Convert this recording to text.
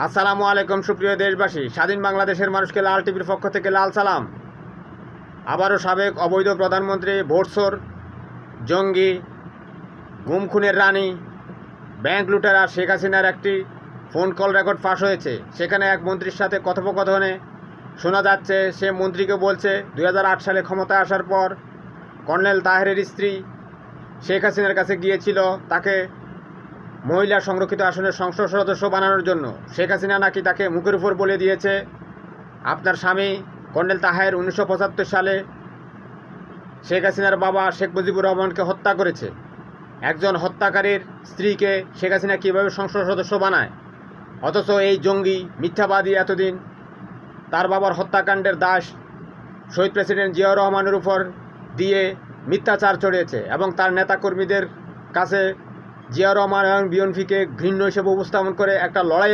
আসসালামু আলাইকুম সুপ্রিয় দেশবাসী। স্বাধীন বাংলাদেশের মানুষকে লাল টিভির পক্ষ থেকে লাল সালাম। আবারও সাবেক অবৈধ প্রধানমন্ত্রী ভোটচোর, জঙ্গি, গুম খুনের রানী, ব্যাংক লুটেরা শেখ হাসিনার একটি ফোন কল রেকর্ড ফাঁস হয়েছে। সেখানে এক মন্ত্রীর সাথে কথোপকথনে শোনা যাচ্ছে, সে মন্ত্রীকে বলছে 2008 সালে ক্ষমতায় আসার পর কর্নেল তাহেরের স্ত্রী শেখ হাসিনার কাছে গিয়েছিল তাকে মহিলা সংরক্ষিত আসনের সংসদ সদস্য বানানোর জন্য। শেখ হাসিনা নাকি তাকে মুখের উপর বলে দিয়েছে, আপনার স্বামী কর্নেল তাহের 1975 সালে শেখ হাসিনার বাবা শেখ মুজিবুর রহমানকে হত্যা করেছে। একজন হত্যাকারীর স্ত্রীকে শেখ হাসিনা কীভাবে সংসদ সদস্য বানায়? অথচ এই জঙ্গি মিথ্যাবাদী এতদিন তার বাবার হত্যাকাণ্ডের দায় শহীদ প্রেসিডেন্ট জিয়াউর রহমানের উপর দিয়ে মিথ্যাচার চড়িয়েছে এবং তার নেতাকর্মীদের কাছে জিয়াউর রহমান এবং বিএনপিকে ঘৃণ্য হিসেবে উপস্থাপন করে একটা লড়াই